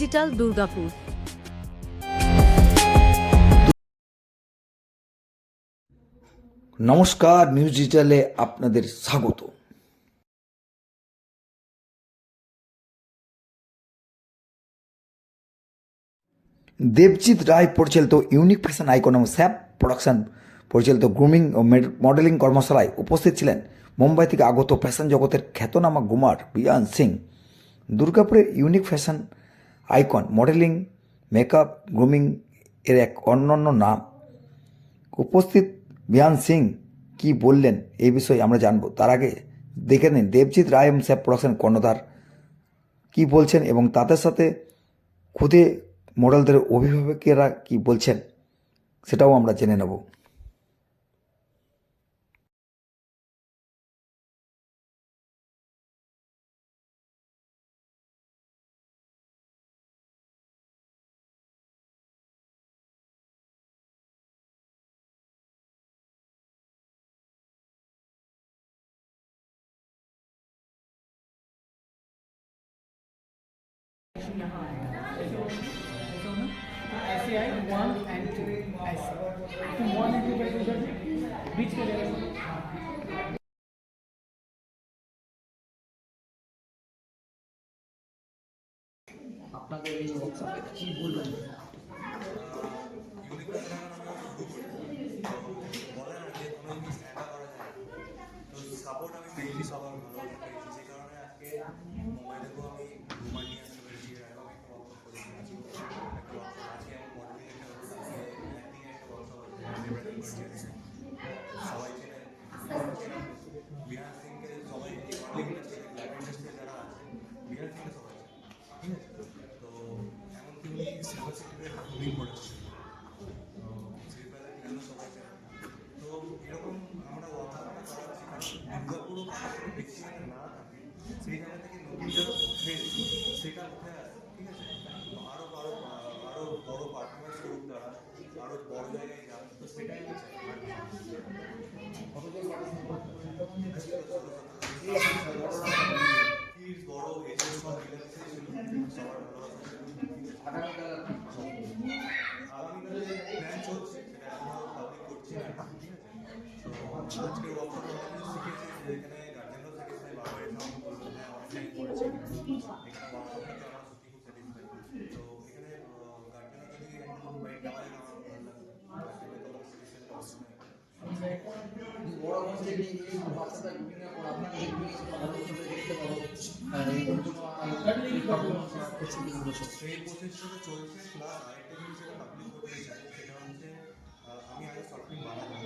Digital Durgapur. নমস্কার, news ডিজিটালে আপনাদের স্বাগত। দেবজিৎ রায় পরিচালিত ইউনিক ফ্যাশন আইকন এবং স্যাপ প্রোডাকশন পরিচালিত গ্রুমিং ও মডেলিং কর্মশালায় উপস্থিত ছিলেন মুম্বাই থেকে আগত ফ্যাশন জগতের খ্যাতনামা গ্রুমার বিয়ান সিং। দুর্গাপুরের unique fashion icon, modelling, makeup, grooming এর এক অনন্য নাম। উপস্থিত বিয়ান সিং কি বললেন এই বিষয়ে আমরা জানবো। তার আগে দেখে নিন দেবজিৎ রায় এবং স্যাপ প্রোডাকশন কর্ণধার কি বলছেন এবং তাদের সাথে খুদে মডেলদের অভিভাবকেরা কি বলছেন সেটাও আমরা জেনে নেব। ऐसे आई 1 and 2 ऐसे तुम 1 and 2 करके उधर बीच में जगह আপনাদের এই ওয়ার্কশপে কি বলবেন? সাপোর্ট আমি পেয়েছি সবার ভালো পেয়েছি, সেই কারণে আজকে মুম্বাই থেকেও আমি ঘুমার নিয়ে আসতে পেরেছি। এরকম একটা ওয়ার্কশপ করেছি আজকে আমি মডেলিং একটা অ্যাক্টিং একটা ওয়ার্কশপ সবাই চেনেন বিহার সিংকে, সবাই মডেলিং ইন্ডাস্ট্রি ল্যাব ইন্ডাস্ট্রি যারা আছে বিহার সিংকে সবাই চেনে, ঠিক আছে। তো এমনকি উনি সিলভার সিটিতে গ্রুমিং করেছেন, সিলভার সিটি সবাই চেনে। তো এরকম আমরা ওয়ার্কশপটা করাচ্ছি কারণ দুর্গাপুরও বেশি না থাকে, সেই জায়গা থেকে নতুন যারা উঠে সেটা উঠে আসে, ঠিক আছে। তো আরও বড় পারফরমেন্স করুক তারা, আরও বড় জায়গায় যান, তো সেটাই আমি চাই। বড় এজেন্ট সব মিলেমিশে সবার ভালোবাসা। আগামীকালে প্ল্যান চলছে, সেটা এখনো পাবলিক করছি না, ঠিক আছে। তো আজকে ওয়ার্কশপ শিখেছি যে এখানে গার্জেনও স্যাটিসফাই, বাবার সঙ্গে বলবো হ্যাঁ অনলাইন করেছি, এখানে ওয়ার্কশপটাতে আমার সত্যি খুব স্যাটিসফাই। তো এখানে গার্জেনও যদি একটু ওয়েট দেওয়া যায় আমার ভালো লাগবে, বড় হচ্ছে এই বাচ্চাটা বিভিন্ন আপনাকে দেখতে পাবো সেই প্রচেষ্টাটা চলছে। প্লাস আরেকটা জিনিস যেটা পাবলিক করতে চাই সেটা হচ্ছে আমি আগে শর্ট ফিল্ম বানাতাম,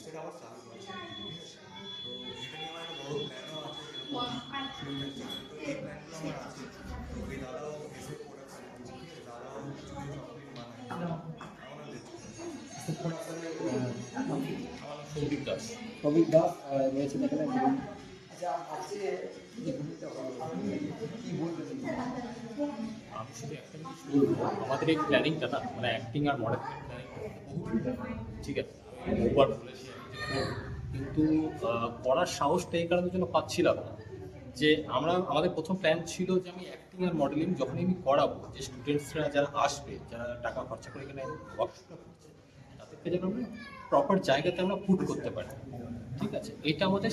সেটা আবার চালু করছি, ঠিক আছে। তো এটা নিয়ে আমার একটা বড় প্ল্যানও আছে, তো এই প্ল্যানগুলো আমার আছে। তো এই দাদাও এসে প্রোডাকশন, ঠিক আছে, দাদাও কিছু শর্ট ফিল্ম বানায়, আমরা দেখছি। সৌভিক দাস রয়েছেন এখানে। আচ্ছা, আজকে যে ভূমিকা কি বলবেন? আমি শুধু একটা জিনিস বলবো, আমাদের এই প্ল্যানিংটা না মানে অ্যাক্টিং আর মডেলিং প্ল্যানিং, ঠিক আছে, বহুবার বলেছি কিন্তু করার সাহসটা এই কারণের জন্য পাচ্ছিলাম না যে আমাদের প্রথম প্ল্যান ছিল যে আমি অ্যাক্টিং আর মডেলিং যখনই আমি করাবো, যে স্টুডেন্টসরা যারা আসবে, যারা টাকা খরচা করে এখানে ওয়ার্কশপটা করছে, তাদেরকে যেন আমরা প্রপার জায়গাতে আমরা পুট করতে পারি, ঠিক আছে, এটা আমাদের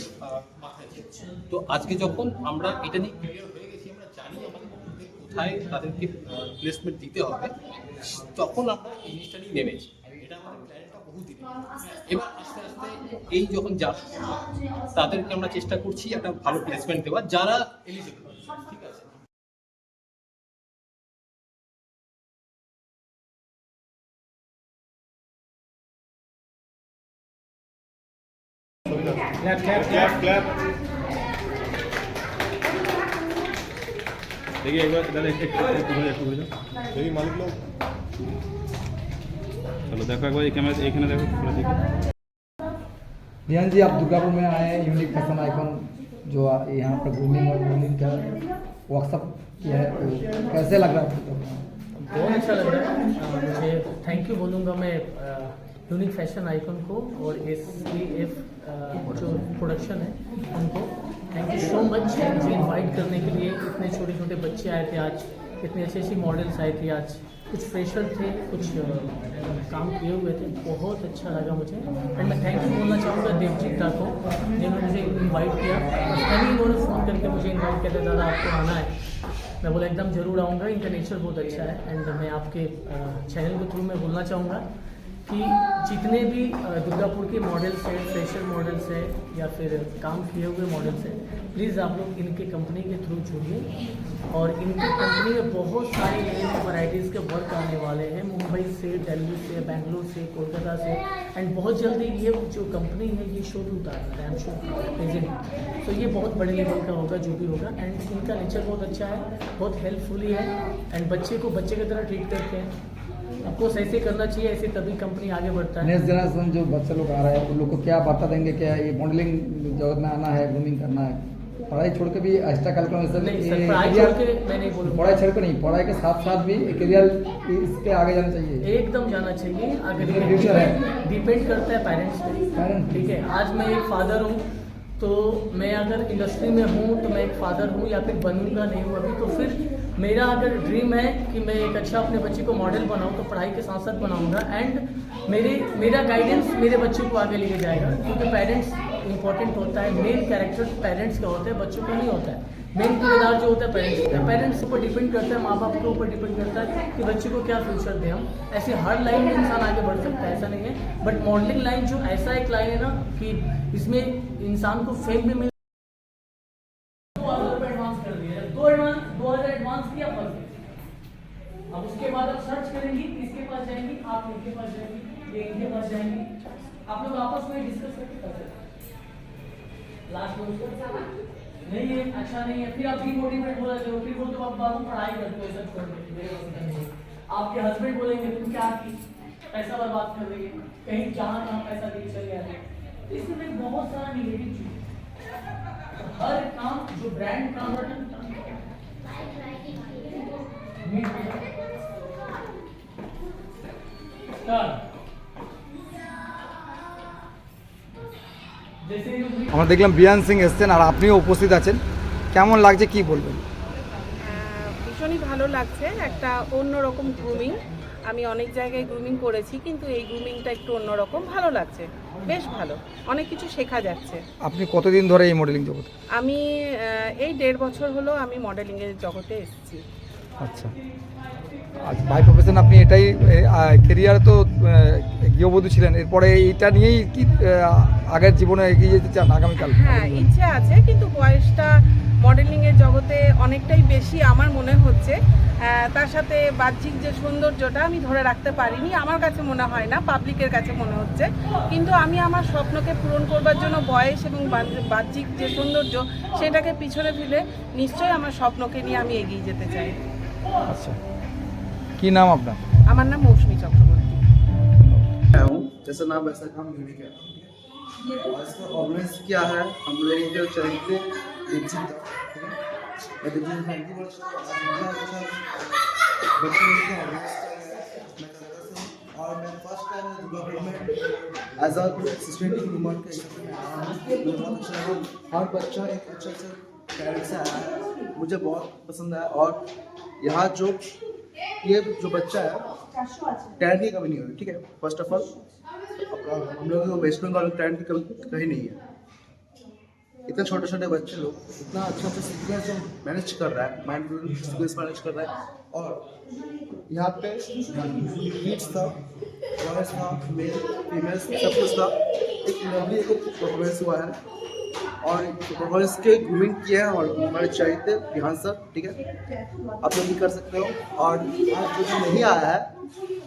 মাথায় ছিল। তো আজকে যখন আমরা এটা নিয়ে ক্লিয়ার হয়ে গেছি, আমরা জানি আমাদের কোথায় তাদেরকে প্লেসমেন্ট দিতে হবে, তখন আমরা এই জিনিসটা নিয়ে নেমেছি। এটা আমাদের প্ল্যানটা বহুদিন। এবার আস্তে আস্তে এই যখন যারা তাদেরকে আমরা চেষ্টা করছি একটা ভালো প্লেসমেন্ট দেওয়ার, যারা এলিজিবল, ঠিক আছে। क्लैप देखिए एक बार इधर एक देखिए मालिक लोग, चलो देखो एक बार कैमरा एक ना देखो थोड़ा देखो। ध्यान जी, आप दुर्गापुर में आए हैं, यूनिक फैशन आइकन जो यहाँ पर ग्रूमिंग और मॉडलिंग का वर्कशॉप किया है, तो कैसे लग रहा है? बहुत अच्छा लग रहा है। मुझे थैंक यू बोलूँगा मैं यूनिक फैशन आइकन को और SAF जो प्रोडक्शन है उनको थैंक यू सो मच मुझे इनवाइट करने के लिए। इतने छोटे छोटे बच्चे आए थे आज इतनी अच्छी अच्छी मॉडल्स आई थी आज, कुछ फ्रेशर थे, कुछ काम किए हुए थे, बहुत अच्छा लगा मुझे। एंड मैं थैंक यू बोलना चाहूँगा देवजीत दा को, जिन्होंने मुझे इनवाइट किया। पर्सनली इन्होंने फ़ोन करके मुझे इनवाइट किया था, दादा आपको आना है। मैं बोला एकदम ज़रूर आऊँगा, इनका नेचर बहुत अच्छा है। एंड मैं आपके चैनल के थ्रू मैं बोलना चाहूँगा कि जितने भी दुर्गापुर के मॉडल्स हैं, फ्रेशर मॉडल्स हैं या फिर काम किए हुए मॉडल्स हैं, प्लीज़ आप लोग इनके कंपनी के थ्रू जुड़िए। और इनकी कंपनी में बहुत सारे नए वैराइटीज़ के वर्क आने वाले हैं, मुंबई से, दिल्ली से, बेंगलुरु से, कोलकाता से। एंड बहुत जल्दी ये जो कंपनी है ये शो भी उतार रहा है, आई एम श्योर प्रेजेंट। तो ये बहुत बड़े लेवल का होगा जो भी होगा। एंड इनका नेचर बहुत अच्छा है, बहुत हेल्पफुली है। एंड बच्चे को बच्चे की तरह ट्रीट करते हैं। आपको ऐसे करना चाहिए, ऐसे तभी कंपनी आगे बढ़ता है। नेक्स्ट जनरेशन जो बच्चे लोग आ रहे हैं उन लोग को क्या बता देंगे, क्या ये मॉडलिंग जगत में आना है, ग्रूमिंग करना है, पढ़ाई छोड़ के भी एक्स्ट्रा कैलकुलेशन, नहीं सर, पढ़ाई छोड़ के मैं नहीं बोलूँगा, पढ़ाई छोड़ के नहीं, पढ़ाई के साथ साथ भी करियर इस पे आगे जाना चाहिए, एकदम जाना चाहिए। अगर ये फ्यूचर है, डिपेंड करता है पेरेंट्स पे, ठीक है। आज मैं एक फादर हूँ, तो मैं अगर इंडस्ट्री में हूँ तो मैं एक फादर हूँ या फिर बनूंगा नहीं हूँ अभी, तो फिर मेरा अगर ड्रीम है कि मैं एक अच्छा अपने बच्चे को मॉडल बनाऊँ, तो पढ़ाई के साथ साथ बनाऊंगा। एंड मेरा गाइडेंस मेरे बच्चे को आगे लेके जाएगा, क्योंकि पेरेंट्स इंपॉर्टेंट होता है। मेन कैरेक्टर पेरेंट्स का होता है, बच्चों का नहीं होता है। मेन किरदार जो होता है पेरेंट्स होता है। पेरेंट्स के ऊपर डिपेंड करता है, माँ बाप के ऊपर डिपेंड करता है कि बच्चे को क्या फ्यूचर दें हम। ऐसे हर लाइन में इंसान आगे बढ़ सकता है, ऐसा नहीं है। बट मॉडलिंग लाइन जो ऐसा एक लाइन है ना कि इसमें इंसान को फेम भी मिल 2000 एडवांस कर दिया, 2000 एडवांस किया फर्स्ट। अब उसके बाद आप सर्च करेंगी, किसके पास जाएंगी, आप इनके पास जाएंगी, ये इनके पास जाएंगी, आप लोग आपस में डिस्कस करके कर सकते हैं। लास्ट में उसको नहीं है, अच्छा नहीं है, फिर आप डिमोटिवेट हो जाते हो, फिर बोलते हो आप बाद में पढ़ाई करते हो, सब छोड़ देते मेरे पास नहीं है। आपके हस्बैंड बोलेंगे तुम क्या की, पैसा बर्बाद कर रही है, कहीं जहाँ तहाँ पैसा दे चले जाते हैं। तो इसमें बहुत सारा निगेटिव चीज, हर काम जो ब्रांड काम करता है আমরা দেখলাম বিয়ান সিং এসছেন আর আপনিও উপস্থিত আছেন, কেমন লাগছে কি বলবেন? ভীষণই ভালো লাগছে, একটা অন্যরকম গ্রুমিং। আমি অনেক জায়গায় গ্রুমিং করেছি, কিন্তু এই গ্রুমিংটা একটু অন্যরকম, ভালো লাগছে, বেশ ভালো, অনেক কিছু শেখা যাচ্ছে। আপনি কতদিন ধরে এই মডেলিং জগতে? আমি এই 1.5 বছর হলো আমি মডেলিংয়ের জগতে এসেছি। আচ্ছা, আজ বাই প্রফেশন আপনি এটাই কেরিয়ারে তো গৃহবধূ ছিলেন, এরপরে এইটা নিয়েই কি আগের জীবনে এগিয়ে যেতে চান আগামীকাল? হ্যাঁ, ইচ্ছে আছে, কিন্তু বয়সটা মডেলিংয়ের জগতে অনেকটাই বেশি আমার মনে হচ্ছে। তার সাথে বাহ্যিক যে সৌন্দর্যটা আমি ধরে রাখতে পারিনি, আমার কাছে মনে হয় না, পাবলিকের কাছে মনে হচ্ছে। কিন্তু আমি আমার স্বপ্নকে পূরণ করবার জন্য বয়স এবং বাহ্যিক যে সৌন্দর্য সেটাকে পিছনে ফেলে নিশ্চয়ই আমার স্বপ্নকে নিয়ে আমি এগিয়ে যেতে চাই। আচ্ছা, কি নাম আপনার? আমার নাম মৌসুমী চক্রবর্তী। हूँ जैसा नाम वैसा काम यूनिक है। और इसका ऑर्गेनाइज किया है हम लोग जो चरित्र दीक्षित और मैं फर्स्ट टाइम दुर्गापुर में एज अ असिस्टेंट ग्रूमर के हर बच्चा एक अच्छा अच्छा टैलेंट से आया है, मुझे बहुत पसंद आया। और यहाँ जो ये जो बच्चा है टैलेंट की कमी नहीं हुई, ठीक है। फर्स्ट ऑफ ऑल हम लोग वेस्ट बंगाल में टैलेंट की कमी कहीं नहीं है। इतने छोटे छोटे बच्चे लोग इतना अच्छा अच्छा सीक्वेंस जो मैनेज कर रहा है, माइंड सीक्वेंस मैनेज कर रहा है। और यहाँ पे किड्स था, बॉयज था, मेल फीमेल सब कुछ था, एक लवली एक परफॉर्मेंस हुआ है। और परफॉर्मेंस के ग्रूमिंग किया है और हमारे चरित्र बिहान सर, ठीक है, आप लोग भी कर सकते हो। और आज जो नहीं आया है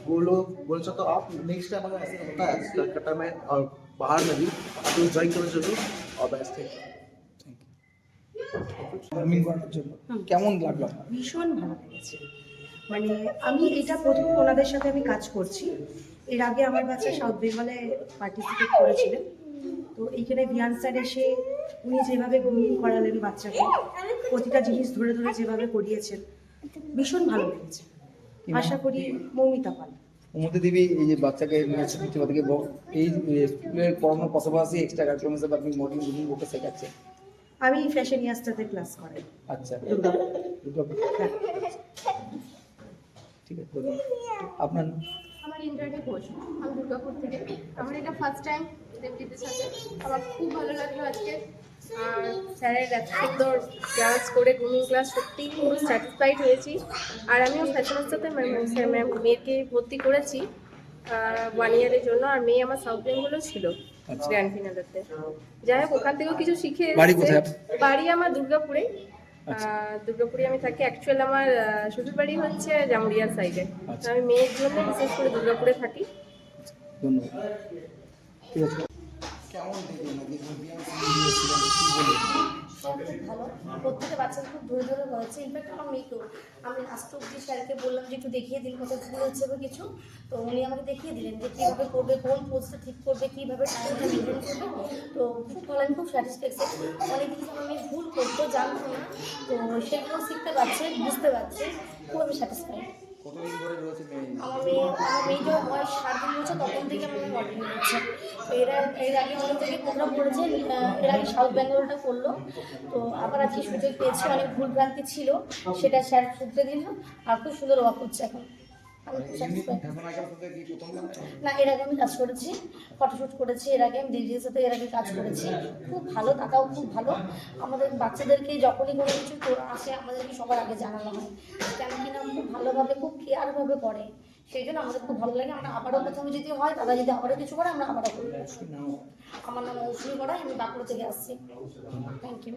वो लोग बोल सकते हो, आप नेक्स्ट टाइम अगर ऐसा होता है कलकत्ता में और बाहर में भी आप लोग ज्वाइन करो जरूर। और बेस्ट है, গ্রুমিং করার জন্য কেমন লাগলো আপনার? ভীষণ ভালো লেগেছে। মানে আমি এটা প্রথম ওনাদের সাথে আমি কাজ করছি। এর আগে আমার বাচ্চা সাউথ বেঙ্গলে পার্টিসিপেট করেছিলেন। তো এইখানে ভিয়ান স্যার এসে উনি যেভাবে গ্রুমিং করালেন বাচ্চাকে, প্রতিটা জিনিস ধরে ধরে যেভাবে করিয়েছেন, ভীষণ ভালো লেগেছে। আশা করি মৌমিতা পাল। মমতা দেবী এই যে বাচ্চাকে থেকে এই স্কুলের পড়ানোর পাশাপাশি এক্সট্রা কারিকুলাম হিসেবে আপনি মডেলিং গ্রুমিং ওকে শেখাচ্ছেন? আমি ফ্যাশন ইয়াস্টাতে ক্লাস করাই। আচ্ছা, দুর্গাপুর। দুর্গাপুর। হ্যাঁ। ঠিক আছে ধন্যবাদ। আপনার আমার ইন্দ্রাণী ঘোষ, আমি দুর্গাপুর থেকে। আমার এটা ফার্স্ট টাইম দেবজিতের সাথে, আমার খুব ভালো লাগলো আজকে। আর স্যারের এত সুন্দর ক্লাস করে গ্রুমিং ক্লাস, সত্যিই পুরো স্যাটিসফাইড হয়েছি। আর আমিও ফ্যাশনের সাথে মেয়েকে ভর্তি করেছি 1 ইয়ারের জন্য। আর মেয়ে আমার সাউথ বেঙ্গলও ছিল গ্র্যান্ড ফিনালেতে। যাই হোক, ওখান থেকেও কিছু শিখে বাড়ি এসেছে। কোথায়? বাড়ি আমার দুর্গাপুরে। দুর্গাপুরে আমি থাকি। অ্যাকচুয়ালি আমার শ্বশুর বাড়ি হচ্ছে জামুরিয়ার সাইডে। আমি মেয়ের জন্য বিশেষ করে দুর্গাপুরে থাকি। ধন্যবাদ। ঠিক আছে। ভালো, প্রত্যেকটা বাচ্চাদের খুব ধরে ধরে হয়েছে। ইনফ্যাক্ট আমার মেয়েকেও আমি লাস্ট অব্দি স্যারকে বললাম যে একটু দেখিয়ে দিন কোথাও ভুল হচ্ছে বা কিছু, তো উনি আমাকে দেখিয়ে দিলেন যে কীভাবে করবে, কোন পোস্টটা ঠিক করবে, কীভাবে টাইমটা মেনটেন করবে। তো খুব ভালো, আমি খুব স্যাটিসফ্যাকশন। অনেক কিছু আমার মেয়ে ভুল করতো, জানতো না, তো সেগুলো শিখতে পারছে, বুঝতে পারছে। খুব আমি স্যাটিসফাইড। কতদিন ধরে রয়েছে মেয়ে? আমার মেয়েটা বয়স 3.5 বছর, তখন থেকে আমার মেয়ে মডেলিং হচ্ছে। তো এর আগে অনেক থেকে প্রোগ্রাম করেছে, এর আগে সাউথ বেঙ্গলটা করলো। তো আবার আজকে সুযোগ পেয়েছে, অনেক ভুলভ্রান্তি ছিল, সেটা স্যার শুধরে দিল। আর খুব সুন্দর ওয়ার্ক করছে এখন। আমি খুব স্যাটিসফাইড। না, এর আগে আমি কাজ করেছি, ফটোশ্যুট করেছি, এর আগে আমি দিদির সাথে এর আগে কাজ করেছি। খুব ভালো, দাদাও খুব ভালো। আমাদের বাচ্চাদেরকে যখনই কোনো কিছু আসে আমাদেরকে সবার আগে জানানো হয়, কেন কিনা খুব ভালোভাবে, খুব কেয়ারভাবে করে। সেই জন্য আমাদের খুব ভালো লাগে। আমরা আবারও প্রথমে যদি হয়, দাদা যদি আবারও কিছু করে, আমরা আবারও করবো। আমার নাম মৌসুমী গড়াই, আমি বাঁকুড়া থেকে আসছি। Thank you.